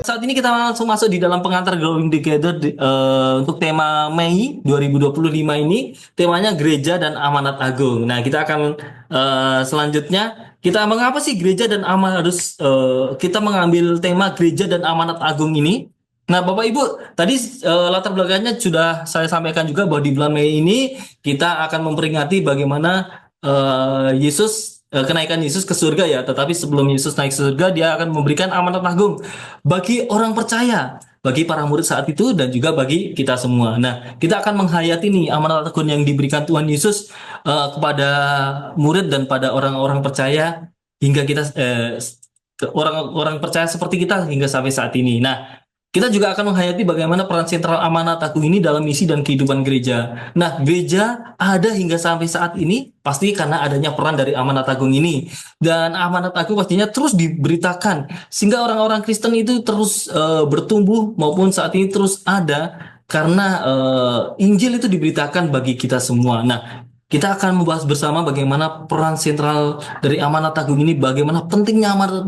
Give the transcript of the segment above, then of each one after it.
Saat ini kita langsung masuk di dalam pengantar Growing Together untuk tema Mei 2025 ini. Temanya gereja dan amanat agung. Nah, kita akan selanjutnya kita mengapa sih gereja dan amanat harus kita mengambil tema gereja dan amanat agung ini. Nah, Bapak Ibu, tadi latar belakangnya sudah saya sampaikan juga bahwa di bulan Mei ini kita akan memperingati bagaimana kenaikan Yesus ke surga ya. Tetapi sebelum Yesus naik ke surga, dia akan memberikan amanat agung bagi orang percaya, bagi para murid saat itu dan juga bagi kita semua. Nah, kita akan menghayati nih amanat agung yang diberikan Tuhan Yesus kepada murid dan pada orang-orang percaya hingga kita orang-orang percaya seperti kita hingga sampai saat ini. Nah, kita juga akan menghayati bagaimana peran sentral amanat agung ini dalam misi dan kehidupan gereja. Nah, gereja ada hingga sampai saat ini pasti karena adanya peran dari amanat agung ini. Dan amanat agung pastinya terus diberitakan sehingga orang-orang Kristen itu terus bertumbuh maupun saat ini terus ada karena Injil itu diberitakan bagi kita semua. Nah, kita akan membahas bersama bagaimana peran sentral dari amanat agung ini, bagaimana pentingnya amanat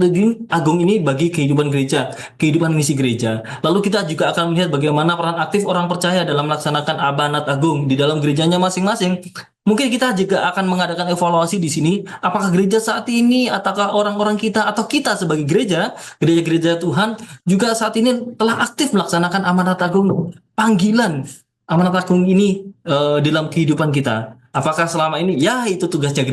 agung ini bagi kehidupan gereja, kehidupan misi gereja. Lalu kita juga akan melihat bagaimana peran aktif orang percaya dalam melaksanakan amanat agung di dalam gerejanya masing-masing. Mungkin kita juga akan mengadakan evaluasi di sini, apakah gereja saat ini, ataukah orang-orang kita, atau kita sebagai gereja, gereja-gereja Tuhan, juga saat ini telah aktif melaksanakan amanat agung, panggilan amanat agung ini dalam kehidupan kita. Apakah selama ini ya itu tugasnya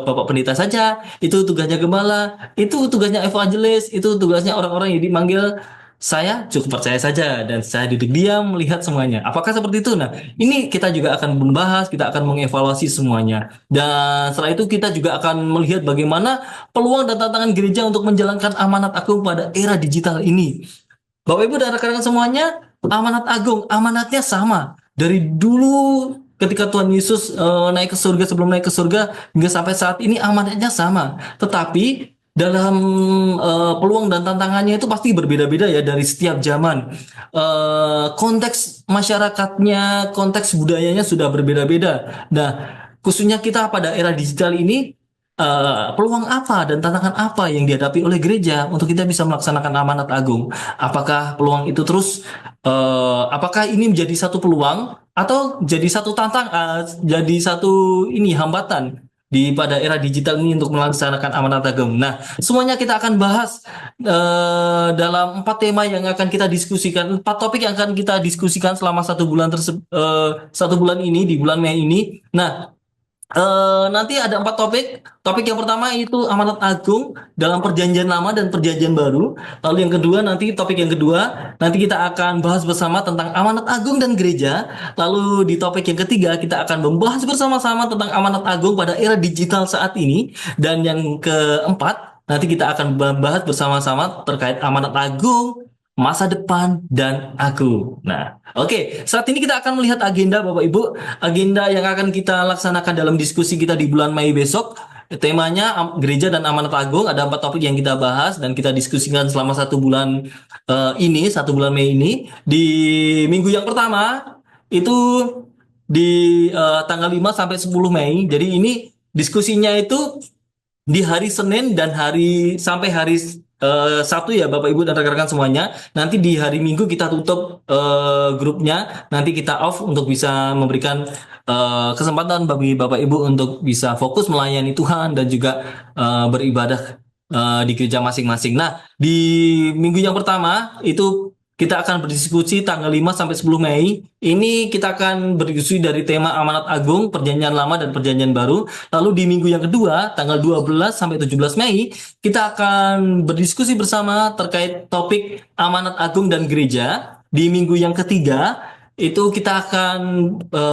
Bapak Pendeta saja, itu tugasnya gembala, itu tugasnya evangelis, itu tugasnya orang-orang yang dipanggil. Saya cukup percaya saja dan saya duduk diam melihat semuanya. Apakah seperti itu? Nah, ini kita juga akan membahas, kita akan mengevaluasi semuanya. Dan setelah itu kita juga akan melihat bagaimana peluang dan tantangan gereja untuk menjalankan amanat agung pada era digital ini. Bapak Ibu dan rekan-rekan semuanya, amanat agung, amanatnya sama. Dari dulu ketika Tuhan Yesus naik ke surga, sebelum naik ke surga, hingga sampai saat ini amanatnya sama. Tetapi dalam peluang dan tantangannya itu pasti berbeda-beda ya dari setiap zaman. Konteks masyarakatnya, konteks budayanya sudah berbeda-beda. Nah, khususnya kita pada era digital ini, peluang apa dan tantangan apa yang dihadapi oleh gereja untuk kita bisa melaksanakan amanat agung? Apakah peluang itu terus, apakah ini menjadi satu peluang atau jadi satu jadi satu ini hambatan di pada era digital ini untuk melaksanakan amanat agung? Nah, semuanya kita akan bahas dalam 4 tema yang akan kita diskusikan, 4 topik yang akan kita diskusikan selama 1 bulan ini di bulan Mei ini. Nah, nanti ada 4 topik. Topik yang pertama itu amanat agung dalam perjanjian lama dan perjanjian baru. Lalu yang kedua nanti topik yang kedua nanti kita akan bahas bersama tentang amanat agung dan gereja. Lalu di topik yang ketiga kita akan membahas bersama-sama tentang amanat agung pada era digital saat ini. Dan yang keempat nanti kita akan membahas bersama-sama terkait amanat agung, masa depan, dan aku. Nah, oke, saat ini kita akan melihat agenda Bapak Ibu, agenda yang akan kita laksanakan dalam diskusi kita di bulan Mei besok. Temanya gereja dan amanat agung, ada 4 topik yang kita bahas dan kita diskusikan selama 1 bulan ini, 1 bulan Mei ini. Di minggu yang pertama itu di tanggal 5 sampai 10 Mei. Jadi ini diskusinya itu di hari Senin dan sampai hari Sabtu ya Bapak Ibu dan rekan-rekan semuanya. Nanti di hari Minggu kita tutup grupnya. Nanti kita off untuk bisa memberikan kesempatan bagi Bapak Ibu untuk bisa fokus melayani Tuhan dan juga beribadah di gereja masing-masing. Nah, di minggu yang pertama itu kita akan berdiskusi tanggal 5 sampai 10 Mei. Ini kita akan berdiskusi dari tema amanat agung, perjanjian lama dan perjanjian baru. Lalu di minggu yang kedua, tanggal 12 sampai 17 Mei, kita akan berdiskusi bersama terkait topik amanat agung dan gereja. Di minggu yang ketiga, itu kita akan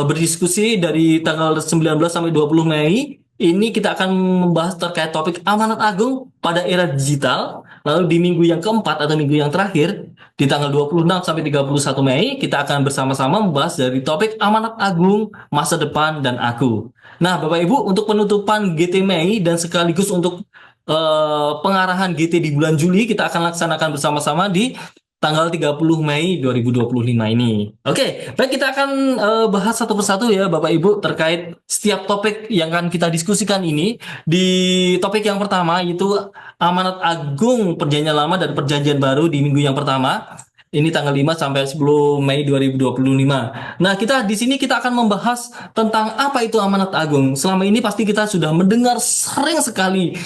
berdiskusi dari tanggal 19 sampai 20 Mei. Ini kita akan membahas terkait topik amanat agung pada era digital. Lalu di minggu yang keempat atau minggu yang terakhir, di tanggal 26 sampai 31 Mei, kita akan bersama-sama membahas dari topik amanat agung, masa depan, dan aku. Nah, Bapak Ibu, untuk penutupan GT Mei dan sekaligus untuk pengarahan GT di bulan Juli, kita akan laksanakan bersama-sama di tanggal 30 Mei 2025 ini. Oke, baik kita akan bahas satu persatu ya Bapak Ibu terkait setiap topik yang akan kita diskusikan ini. Di topik yang pertama yaitu Amanat Agung Perjanjian Lama dan Perjanjian Baru di minggu yang pertama. Ini tanggal 5 sampai 10 Mei 2025. Nah, di sini kita akan membahas tentang apa itu amanat agung. Selama ini pasti kita sudah mendengar sering sekali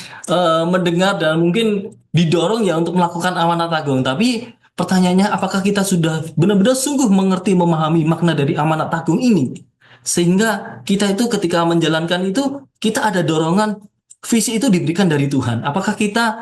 mendengar dan mungkin didorong ya untuk melakukan amanat agung. Tapi pertanyaannya, apakah kita sudah benar-benar sungguh mengerti, memahami makna dari amanat agung ini? Sehingga kita itu ketika menjalankan itu, kita ada dorongan, visi itu diberikan dari Tuhan. Apakah kita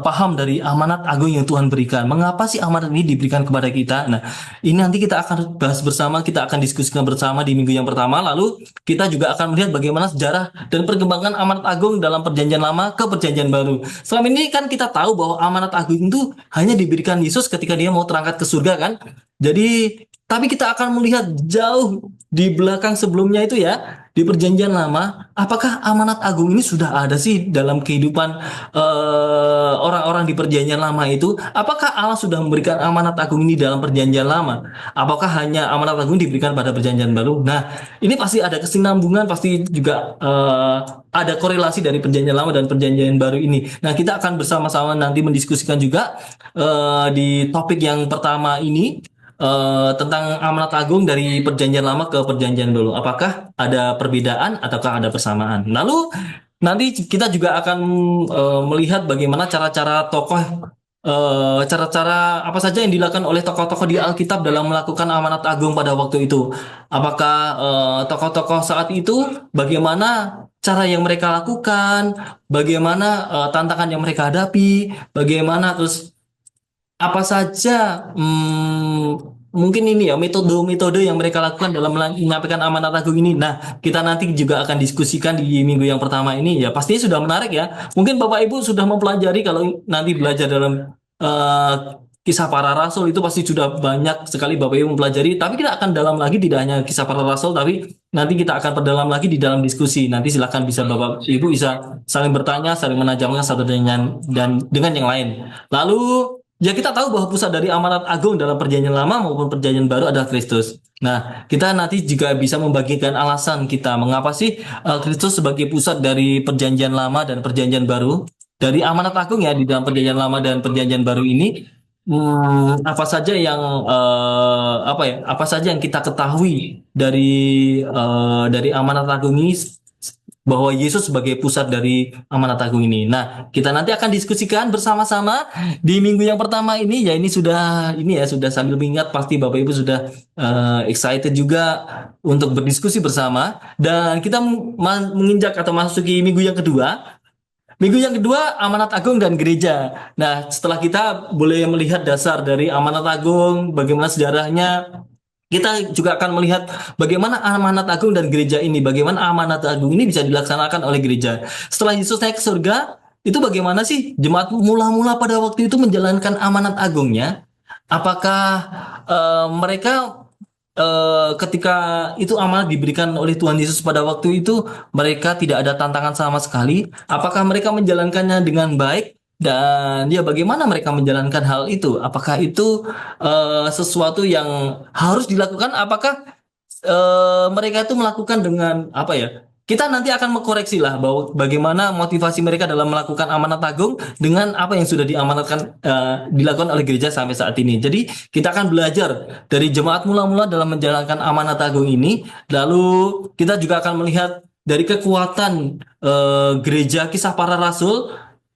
paham dari amanat agung yang Tuhan berikan? Mengapa sih amanat ini diberikan kepada kita? Nah, ini nanti kita akan bahas bersama, kita akan diskusikan bersama di minggu yang pertama. Lalu kita juga akan melihat bagaimana sejarah dan perkembangan amanat agung dalam perjanjian lama ke perjanjian baru. Selama ini kan kita tahu bahwa amanat agung itu hanya diberikan Yesus ketika dia mau terangkat ke surga kan. Jadi, tapi kita akan melihat jauh di belakang sebelumnya itu ya, di perjanjian lama, apakah amanat agung ini sudah ada sih dalam kehidupan orang-orang di perjanjian lama itu? Apakah Allah sudah memberikan amanat agung ini dalam perjanjian lama? Apakah hanya amanat agung diberikan pada perjanjian baru? Nah, ini pasti ada kesinambungan, pasti juga ada korelasi dari perjanjian lama dan perjanjian baru ini. Nah, kita akan bersama-sama nanti mendiskusikan juga di topik yang pertama ini tentang amanat agung dari perjanjian lama ke perjanjian baru. Apakah ada perbedaan ataukah ada persamaan? Lalu nanti kita juga akan melihat bagaimana cara-cara cara-cara apa saja yang dilakukan oleh tokoh-tokoh di Alkitab dalam melakukan amanat agung pada waktu itu. Apakah tokoh-tokoh saat itu bagaimana cara yang mereka lakukan, bagaimana tantangan yang mereka hadapi, bagaimana terus apa saja mungkin ini ya metode-metode yang mereka lakukan dalam menyampaikan amanat agung ini. Nah, kita nanti juga akan diskusikan di minggu yang pertama ini ya. Pastinya sudah menarik ya. Mungkin Bapak Ibu sudah mempelajari kalau nanti belajar dalam eh, kisah para rasul itu pasti sudah banyak sekali Bapak Ibu mempelajari. Tapi kita akan dalam lagi tidak hanya kisah para rasul, tapi nanti kita akan perdalam lagi di dalam diskusi. Nanti silakan bisa Bapak Ibu bisa saling bertanya, saling menajamkan satu dengan yang lain. Lalu ya kita tahu bahwa pusat dari amanat agung dalam perjanjian lama maupun perjanjian baru adalah Kristus. Nah, kita nanti juga bisa membagikan alasan kita mengapa sih Kristus sebagai pusat dari perjanjian lama dan perjanjian baru. Dari amanat agung ya di dalam perjanjian lama dan perjanjian baru ini apa saja yang apa ya? Apa saja yang kita ketahui dari amanat agung ini bahwa Yesus sebagai pusat dari amanat agung ini. Nah, kita nanti akan diskusikan bersama-sama di minggu yang pertama ini. Ya ini ya sudah sambil mengingat pasti Bapak Ibu sudah excited juga untuk berdiskusi bersama dan kita menginjak atau masuki minggu yang kedua. Minggu yang kedua, amanat agung dan gereja. Nah, setelah kita boleh melihat dasar dari amanat agung, bagaimana sejarahnya, kita juga akan melihat bagaimana amanat agung dan gereja ini, bagaimana amanat agung ini bisa dilaksanakan oleh gereja. Setelah Yesus naik ke surga, itu bagaimana sih jemaat mula-mula pada waktu itu menjalankan amanat agungnya? Apakah mereka ketika itu amanat diberikan oleh Tuhan Yesus pada waktu itu, mereka tidak ada tantangan sama sekali? Apakah mereka menjalankannya dengan baik? Dan ya bagaimana mereka menjalankan hal itu? Apakah itu sesuatu yang harus dilakukan? Apakah mereka itu melakukan dengan apa ya? Kita nanti akan mengkoreksi lah bahwa bagaimana motivasi mereka dalam melakukan amanat agung dengan apa yang sudah diamanatkan dilakukan oleh gereja sampai saat ini. Jadi kita akan belajar dari jemaat mula-mula dalam menjalankan amanat agung ini. Lalu kita juga akan melihat dari kekuatan gereja kisah para rasul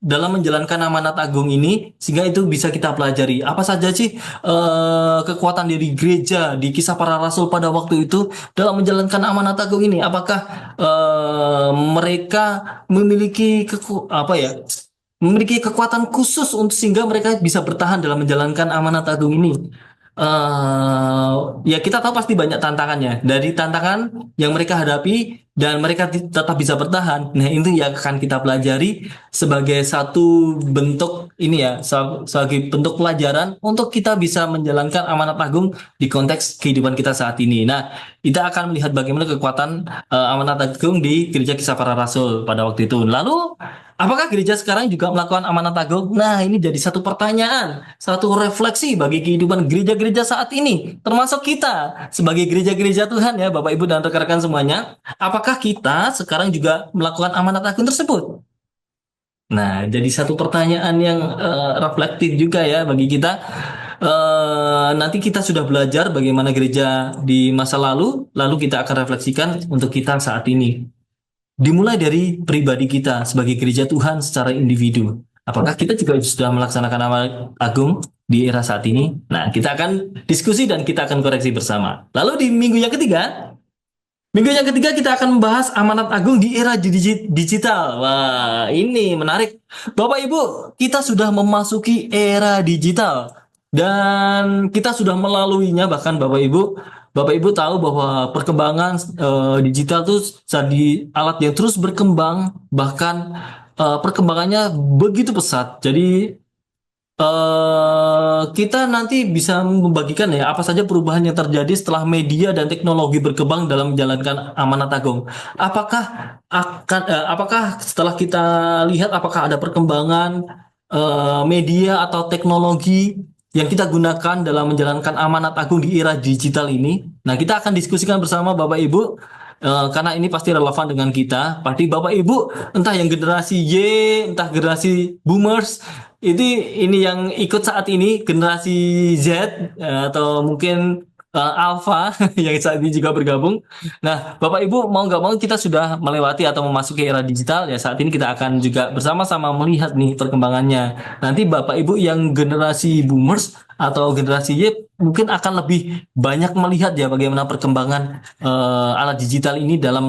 dalam menjalankan amanat agung ini sehingga itu bisa kita pelajari apa saja sih kekuatan dari gereja di kisah para rasul pada waktu itu dalam menjalankan amanat agung ini, apakah mereka memiliki apa ya memiliki kekuatan khusus untuk sehingga mereka bisa bertahan dalam menjalankan amanat agung ini. Ya kita tahu pasti banyak tantangannya dari tantangan yang mereka hadapi dan mereka tetap bisa bertahan. Nah, itu yang akan kita pelajari sebagai satu bentuk ini ya, sebagai bentuk pelajaran untuk kita bisa menjalankan amanat agung di konteks kehidupan kita saat ini. Nah, kita akan melihat bagaimana kekuatan amanat agung di gereja kisah para rasul pada waktu itu. Lalu Apakah gereja sekarang juga melakukan amanat agung? Nah, ini jadi satu pertanyaan, satu refleksi bagi kehidupan gereja-gereja saat ini, termasuk kita sebagai gereja-gereja Tuhan ya, Bapak Ibu dan rekan-rekan semuanya. Apakah kita sekarang juga melakukan amanat agung tersebut? Nah, jadi satu pertanyaan yang reflektif juga ya bagi kita. Nanti kita sudah belajar bagaimana gereja di masa lalu, lalu kita akan refleksikan untuk kita saat ini. Dimulai dari pribadi kita sebagai gereja Tuhan secara individu. Apakah kita juga sudah melaksanakan amanat agung di era saat ini? Nah, kita akan diskusi dan kita akan koreksi bersama. Lalu di minggu yang ketiga kita akan membahas amanat agung di era digital. Wah, ini menarik. Bapak Ibu, kita sudah memasuki era digital dan kita sudah melaluinya. Bahkan Bapak Ibu tahu bahwa perkembangan digital itu jadi alat yang terus berkembang, bahkan perkembangannya begitu pesat. Jadi kita nanti bisa membagikan ya apa saja perubahan yang terjadi setelah media dan teknologi berkembang dalam menjalankan amanat agung. Apakah setelah kita lihat apakah ada perkembangan media atau teknologi yang kita gunakan dalam menjalankan amanat agung di era digital ini? Nah, kita akan diskusikan bersama Bapak Ibu. Karena ini pasti relevan dengan kita. Pasti Bapak Ibu, entah yang generasi Y, entah generasi boomers, ini yang ikut saat ini generasi Z atau mungkin Alpha yang saat ini juga bergabung. Nah, Bapak Ibu mau nggak mau kita sudah melewati atau memasuki era digital ya. Saat ini kita akan juga bersama-sama melihat nih perkembangannya. Nanti Bapak Ibu yang generasi boomers atau generasi Y mungkin akan lebih banyak melihat ya bagaimana perkembangan alat digital ini dalam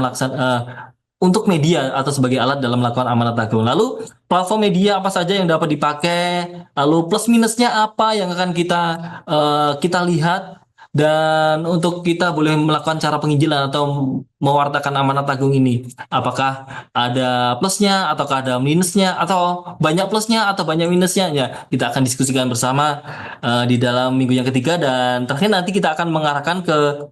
untuk media atau sebagai alat dalam melakukan amanat agung. Lalu platform media apa saja yang dapat dipakai, lalu plus minusnya apa yang akan kita lihat, dan untuk kita boleh melakukan cara penginjilan atau mewartakan amanat agung ini. Apakah ada plusnya ataukah ada minusnya atau banyak plusnya atau banyak minusnya ya. Kita akan diskusikan bersama di dalam minggu yang ketiga dan terakhir nanti kita akan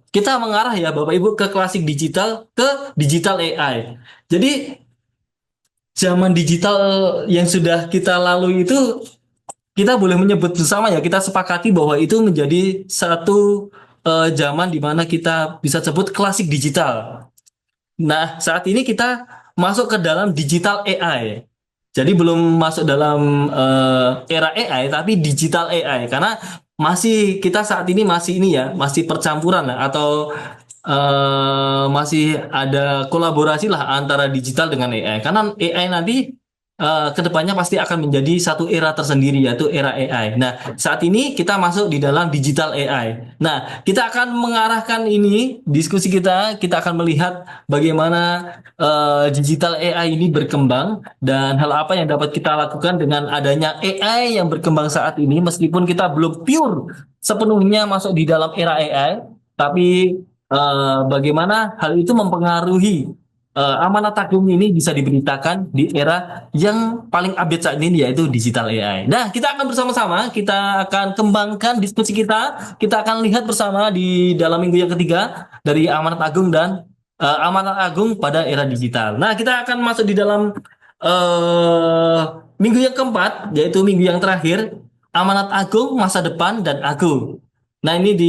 kita mengarah ya Bapak Ibu ke klasik digital ke digital AI. Jadi zaman digital yang sudah kita lalui itu kita boleh menyebut bersama ya, kita sepakati bahwa itu menjadi satu zaman di mana kita bisa sebut klasik digital. Nah, saat ini kita masuk ke dalam digital AI. Jadi belum masuk dalam era AI, tapi digital AI karena kita saat ini masih ini ya, masih percampuran lah atau masih ada kolaborasi lah antara digital dengan AI. Karena AI nanti kedepannya pasti akan menjadi satu era tersendiri yaitu era AI. Nah, saat ini kita masuk di dalam digital AI. Nah, kita akan mengarahkan ini diskusi kita akan melihat bagaimana digital AI ini berkembang dan hal apa yang dapat kita lakukan dengan adanya AI yang berkembang saat ini meskipun kita belum pure sepenuhnya masuk di dalam era AI, tapi bagaimana hal itu mempengaruhi amanat agung ini bisa diberitakan di era yang paling update saat ini yaitu digital AI. Nah, kita akan bersama-sama, kita akan kembangkan diskusi kita akan lihat bersama di dalam minggu yang ketiga dari amanat agung dan amanat agung pada era digital. Nah, kita akan masuk di dalam minggu yang keempat yaitu minggu yang terakhir amanat agung masa depan dan agung. Nah, ini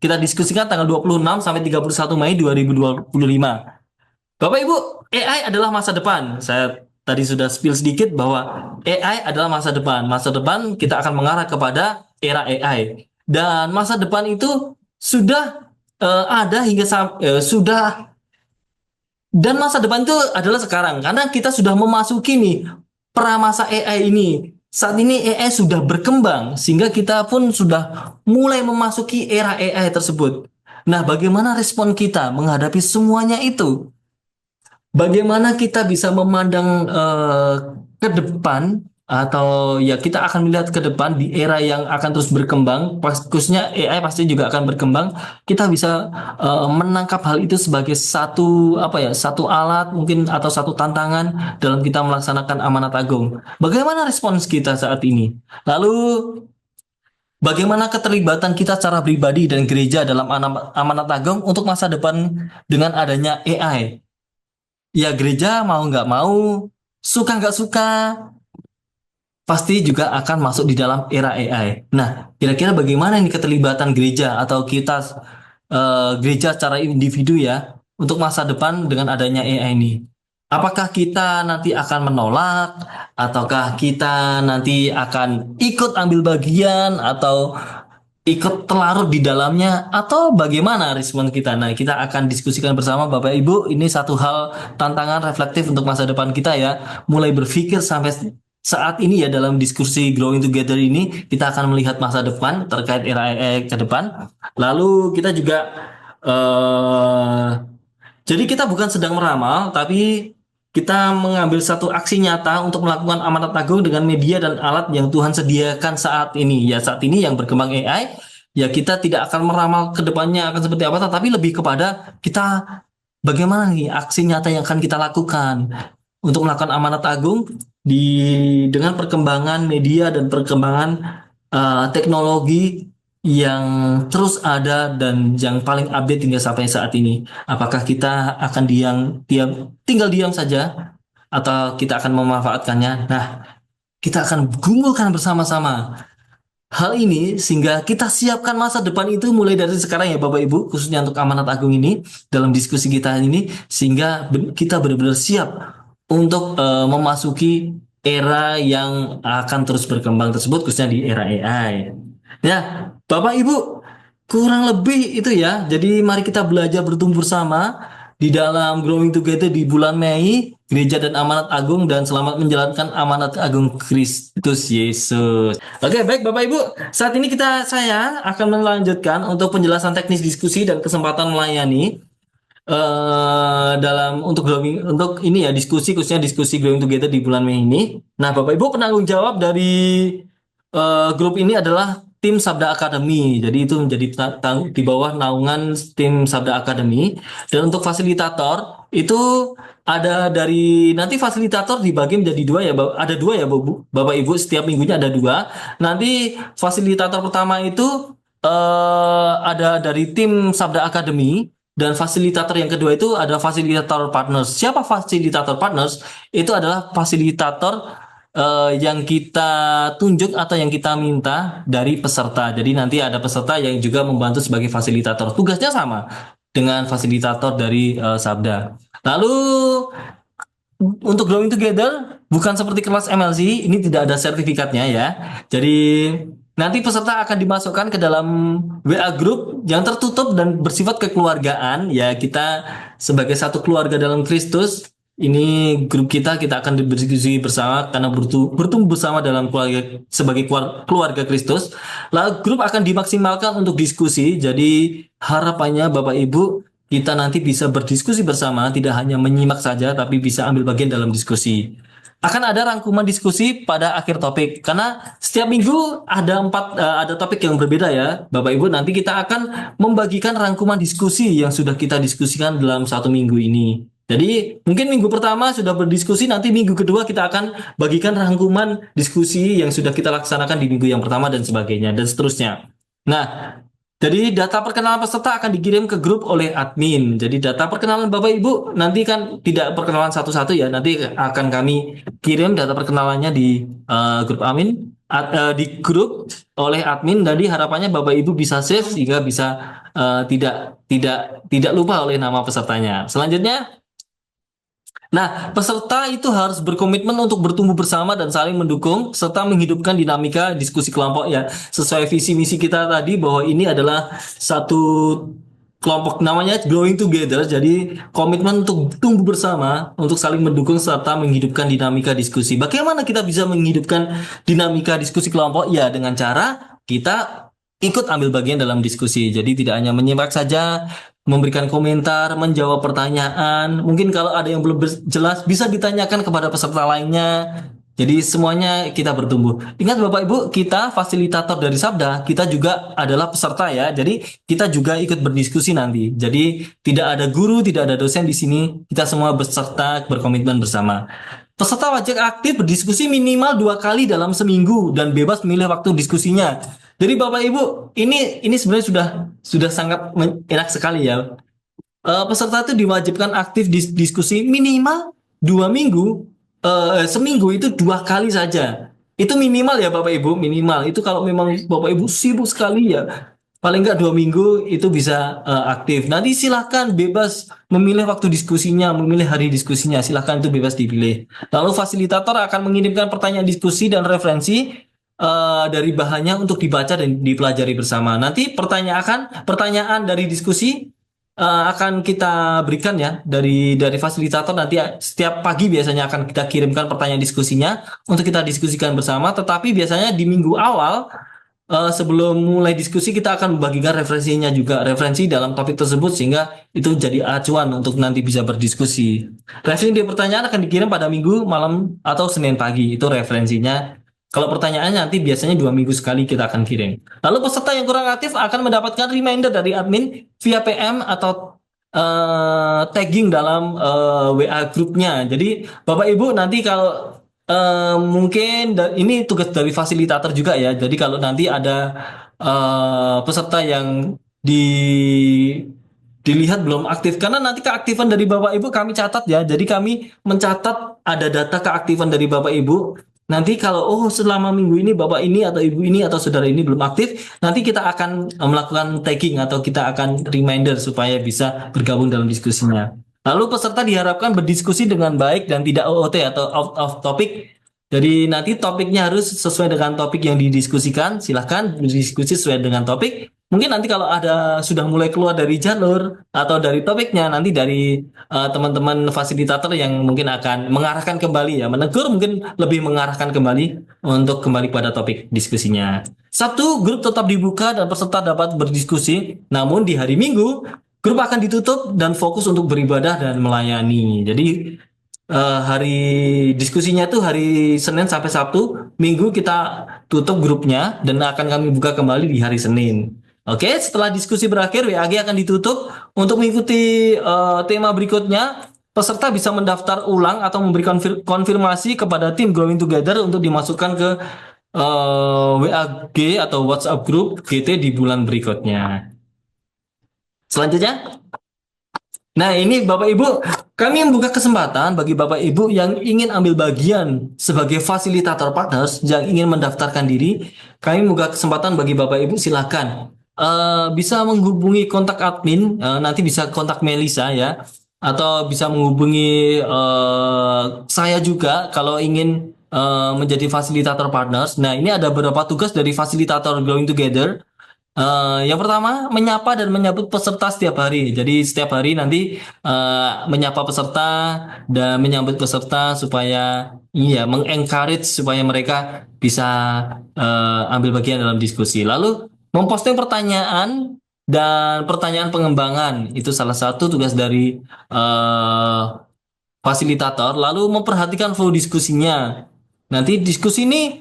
kita diskusikan tanggal 26 sampai 31 Mei 2025. Bapak Ibu, AI adalah masa depan. Saya tadi sudah spill sedikit bahwa AI adalah masa depan. Masa depan kita akan mengarah kepada era AI. Dan masa depan itu sudah ada sudah dan masa depan itu adalah sekarang karena kita sudah memasuki nih pramasa AI ini. Saat ini AI sudah berkembang sehingga kita pun sudah mulai memasuki era AI tersebut. Nah, bagaimana respon kita menghadapi semuanya itu? Bagaimana kita bisa memandang ke depan atau ya kita akan melihat ke depan di era yang akan terus berkembang, khususnya AI pasti juga akan berkembang. Kita bisa menangkap hal itu sebagai satu alat mungkin atau satu tantangan dalam kita melaksanakan amanat agung. Bagaimana respons kita saat ini? Lalu bagaimana keterlibatan kita secara pribadi dan gereja dalam amanat agung untuk masa depan dengan adanya AI? Ya gereja mau nggak mau suka nggak suka, pasti juga akan masuk di dalam era AI. Nah, kira-kira bagaimana ini keterlibatan gereja atau kita gereja secara individu ya untuk masa depan dengan adanya AI ini? Apakah kita nanti akan menolak, ataukah kita nanti akan ikut ambil bagian, atau ikut terlarut di dalamnya, atau bagaimana respon kita? Nah, kita akan diskusikan bersama Bapak Ibu. Ini satu hal tantangan reflektif untuk masa depan kita ya. Mulai berpikir sampai saat ini ya dalam diskusi Growing Together ini kita akan melihat masa depan terkait era AI ke depan. Lalu kita juga eh jadi kita bukan sedang meramal, tapi kita mengambil satu aksi nyata untuk melakukan amanat agung dengan media dan alat yang Tuhan sediakan saat ini. Ya saat ini yang berkembang AI, ya kita tidak akan meramal ke depannya akan seperti apa, tetapi lebih kepada kita bagaimana nih aksi nyata yang akan kita lakukan untuk melakukan amanat agung di dengan perkembangan media dan perkembangan teknologi yang terus ada dan yang paling update hingga sampai saat ini. Apakah kita akan tinggal diam saja atau kita akan memanfaatkannya? Nah, kita akan gumulkan bersama-sama hal ini sehingga kita siapkan masa depan itu mulai dari sekarang ya Bapak Ibu, khususnya untuk amanat agung ini dalam diskusi kita ini sehingga kita benar-benar siap untuk memasuki era yang akan terus berkembang tersebut khususnya di era AI. Ya, Bapak Ibu, kurang lebih itu ya. Jadi mari kita belajar bertumbuh bersama di dalam Growing Together di bulan Mei, Gereja dan Amanat Agung dan selamat menjalankan amanat agung Kristus Yesus. Oke, baik Bapak Ibu. Saat ini saya akan melanjutkan untuk penjelasan teknis diskusi dan kesempatan melayani dalam untuk ini ya diskusi khususnya diskusi Growing Together di bulan Mei ini. Nah, Bapak Ibu penanggung jawab dari grup ini adalah tim Sabda Academy. Jadi itu menjadi di bawah naungan tim Sabda Academy. Dan untuk fasilitator itu ada dari nanti fasilitator dibagi menjadi dua ya, ada dua ya Bapak Ibu, setiap minggunya ada dua. Nanti fasilitator pertama itu ada dari tim Sabda Academy. Dan fasilitator yang kedua itu ada fasilitator partners. Siapa fasilitator partners? Itu adalah fasilitator yang kita tunjuk atau yang kita minta dari peserta. Jadi nanti ada peserta yang juga membantu sebagai fasilitator. Tugasnya sama dengan fasilitator dari Sabda. Lalu untuk Growing Together bukan seperti kelas MLC, ini tidak ada sertifikatnya ya. Jadi nanti peserta akan dimasukkan ke dalam WA group yang tertutup dan bersifat kekeluargaan. Ya, kita sebagai satu keluarga dalam Kristus, ini grup kita akan berdiskusi bersama karena bertumbuh bersama dalam keluarga sebagai keluarga Kristus. Lalu grup akan dimaksimalkan untuk diskusi. Jadi harapannya Bapak Ibu kita nanti bisa berdiskusi bersama, tidak hanya menyimak saja, tapi bisa ambil bagian dalam diskusi. Akan ada rangkuman diskusi pada akhir topik, karena setiap minggu ada topik yang berbeda ya, Bapak Ibu. Nanti kita akan membagikan rangkuman diskusi yang sudah kita diskusikan dalam satu minggu ini. Jadi mungkin minggu pertama sudah berdiskusi, nanti minggu kedua kita akan bagikan rangkuman diskusi yang sudah kita laksanakan di minggu yang pertama dan sebagainya dan seterusnya. Nah, jadi data perkenalan peserta akan dikirim ke grup oleh admin. Jadi data perkenalan Bapak Ibu nanti kan tidak perkenalan satu-satu ya. Nanti akan kami kirim data perkenalannya di grup admin, di grup oleh admin. Jadi harapannya Bapak Ibu bisa save sehingga bisa tidak lupa oleh nama pesertanya. Selanjutnya, nah, peserta itu harus berkomitmen untuk bertumbuh bersama dan saling mendukung serta menghidupkan dinamika diskusi kelompok ya. Sesuai visi misi kita tadi bahwa ini adalah satu kelompok namanya Growing Together. Jadi komitmen untuk tumbuh bersama, untuk saling mendukung serta menghidupkan dinamika diskusi. Bagaimana kita bisa menghidupkan dinamika diskusi kelompok? Ya, dengan cara kita ikut ambil bagian dalam diskusi. Jadi tidak hanya menyimak saja, memberikan komentar, menjawab pertanyaan. Mungkin kalau ada yang belum jelas bisa ditanyakan kepada peserta lainnya. Jadi semuanya kita bertumbuh. Ingat Bapak Ibu, kita fasilitator dari Sabda, kita juga adalah peserta ya. Jadi kita juga ikut berdiskusi nanti. Jadi tidak ada guru, tidak ada dosen di sini. Kita semua beserta berkomitmen bersama. Peserta wajib aktif berdiskusi minimal 2 kali dalam seminggu dan bebas memilih waktu diskusinya. Jadi Bapak Ibu, ini sebenarnya sudah sangat enak sekali ya. Peserta itu diwajibkan aktif diskusi minimal 2 minggu seminggu itu 2 kali saja. Itu minimal ya Bapak Ibu, minimal. Itu kalau memang Bapak Ibu sibuk sekali ya, paling nggak 2 minggu itu bisa aktif. Nanti silahkan bebas memilih waktu diskusinya, memilih hari diskusinya. Silahkan itu bebas dipilih. Lalu fasilitator akan mengirimkan pertanyaan diskusi dan referensi dari bahannya untuk dibaca dan dipelajari bersama. Nanti pertanyaan dari diskusi akan kita berikan ya dari fasilitator nanti setiap pagi biasanya akan kita kirimkan pertanyaan diskusinya untuk kita diskusikan bersama. Tetapi biasanya di minggu awal sebelum mulai diskusi kita akan membagikan referensinya juga referensi dalam topik tersebut sehingga itu jadi acuan untuk nanti bisa berdiskusi. Referensi di pertanyaan akan dikirim pada minggu malam atau Senin pagi itu referensinya. Kalau pertanyaannya nanti biasanya 2 minggu sekali kita akan kirim. Lalu peserta yang kurang aktif akan mendapatkan reminder dari admin via PM atau tagging dalam WA grupnya. Jadi Bapak Ibu nanti kalau mungkin ini tugas dari fasilitator juga ya. Jadi kalau nanti ada peserta yang dilihat belum aktif, karena nanti keaktifan dari Bapak Ibu kami catat ya. Jadi kami mencatat ada data keaktifan dari Bapak Ibu. Nanti kalau selama minggu ini Bapak ini atau Ibu ini atau saudara ini belum aktif, nanti kita akan melakukan tagging atau kita akan reminder supaya bisa bergabung dalam diskusinya. Lalu peserta diharapkan berdiskusi dengan baik dan tidak OOT atau out of topic. Jadi nanti topiknya harus sesuai dengan topik yang didiskusikan. Silahkan berdiskusi sesuai dengan topik. Mungkin nanti kalau ada sudah mulai keluar dari jalur atau dari topiknya, nanti dari teman-teman fasilitator yang mungkin akan mengarahkan kembali ya, menegur mungkin lebih mengarahkan kembali untuk kembali pada topik diskusinya. Satu, grup tetap dibuka dan peserta dapat berdiskusi. Namun di hari Minggu grup akan ditutup dan fokus untuk beribadah dan melayani. Jadi hari diskusinya tuh hari Senin sampai Sabtu, Minggu kita tutup grupnya dan akan kami buka kembali di hari Senin. Oke, setelah diskusi berakhir, WAG akan ditutup. Untuk mengikuti tema berikutnya, peserta bisa mendaftar ulang atau memberi konfirmasi kepada tim Growing Together untuk dimasukkan ke WAG atau WhatsApp Group GT di bulan berikutnya. Selanjutnya, nah ini Bapak Ibu, kami membuka kesempatan bagi Bapak Ibu yang ingin ambil bagian sebagai fasilitator partners, yang ingin mendaftarkan diri. Kami membuka kesempatan bagi Bapak Ibu, silakan bisa menghubungi kontak admin, nanti bisa kontak Melisa ya, atau bisa menghubungi saya juga kalau ingin menjadi fasilitator partners. Nah ini ada beberapa tugas dari fasilitator Growing Together. Yang pertama, menyapa dan menyambut peserta setiap hari. Jadi setiap hari nanti menyapa peserta dan menyambut peserta supaya mengencourage supaya mereka bisa ambil bagian dalam diskusi. Lalu memposting pertanyaan dan pertanyaan pengembangan itu salah satu tugas dari fasilitator. Lalu memperhatikan flow diskusinya. Nanti diskusi ini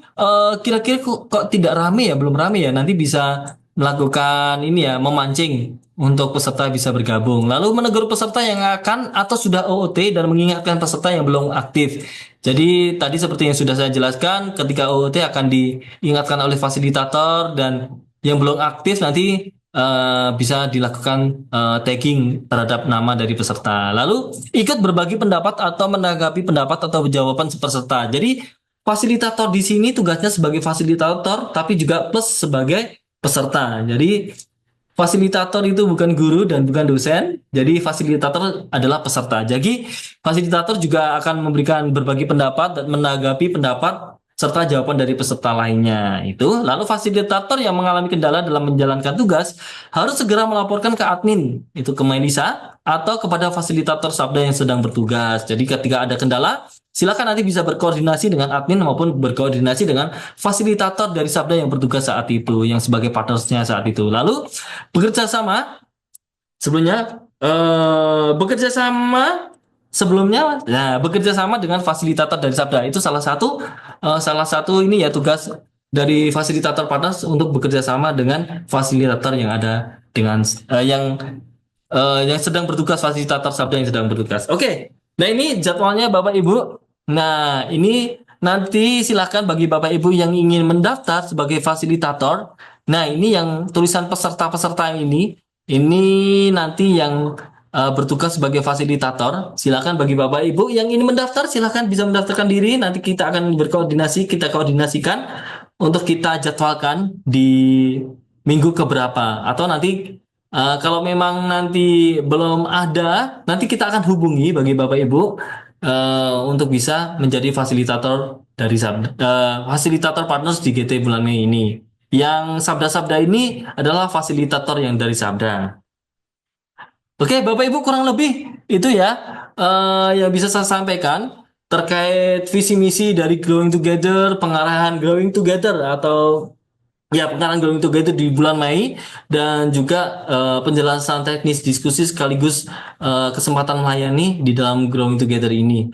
kira-kira kok tidak rame ya, belum rame ya. Nanti bisa melakukan ini ya, memancing untuk peserta bisa bergabung. Lalu menegur peserta yang akan atau sudah OOT dan mengingatkan peserta yang belum aktif. Jadi tadi seperti yang sudah saya jelaskan, ketika OOT akan diingatkan oleh fasilitator dan yang belum aktif nanti bisa dilakukan tagging terhadap nama dari peserta. Lalu ikut berbagi pendapat atau menanggapi pendapat atau jawaban peserta. Jadi fasilitator di sini tugasnya sebagai fasilitator, tapi juga plus sebagai peserta. Jadi fasilitator itu bukan guru dan bukan dosen. Jadi fasilitator adalah peserta. Jadi fasilitator juga akan memberikan berbagi pendapat dan menanggapi pendapat serta jawaban dari peserta lainnya. Itu lalu fasilitator yang mengalami kendala dalam menjalankan tugas harus segera melaporkan ke admin, itu ke Melisa atau kepada fasilitator Sabda yang sedang bertugas. Jadi ketika ada kendala, silakan nanti bisa berkoordinasi dengan admin maupun berkoordinasi dengan fasilitator dari Sabda yang bertugas saat itu, yang sebagai partnersnya saat itu. Lalu bekerja sama sebelumnya bekerja sama sebelumnya, nah bekerja sama dengan fasilitator dari Sabda itu salah satu ini ya tugas dari fasilitator partners untuk bekerja sama dengan fasilitator yang ada dengan yang sedang bertugas, fasilitator Sabda yang sedang bertugas. Oke. Nah ini jadwalnya Bapak Ibu. Nah ini nanti silakan bagi Bapak Ibu yang ingin mendaftar sebagai fasilitator. Nah ini yang tulisan peserta-peserta ini nanti yang bertugas sebagai fasilitator. Silakan bagi Bapak Ibu yang ingin mendaftar, silakan bisa mendaftarkan diri. Nanti kita akan berkoordinasi, kita koordinasikan untuk kita jadwalkan di minggu keberapa. Atau nanti kalau memang nanti belum ada, nanti kita akan hubungi bagi Bapak Ibu untuk bisa menjadi fasilitator dari fasilitator partners di GT bulan Mei ini. Yang Sabda-Sabda ini adalah fasilitator yang dari Sabda. Oke, Bapak Ibu kurang lebih itu ya yang bisa saya sampaikan terkait visi misi dari Growing Together, pengarahan Growing Together atau ya pengarahan Growing Together di bulan Mei dan juga penjelasan teknis diskusi sekaligus kesempatan melayani di dalam Growing Together ini.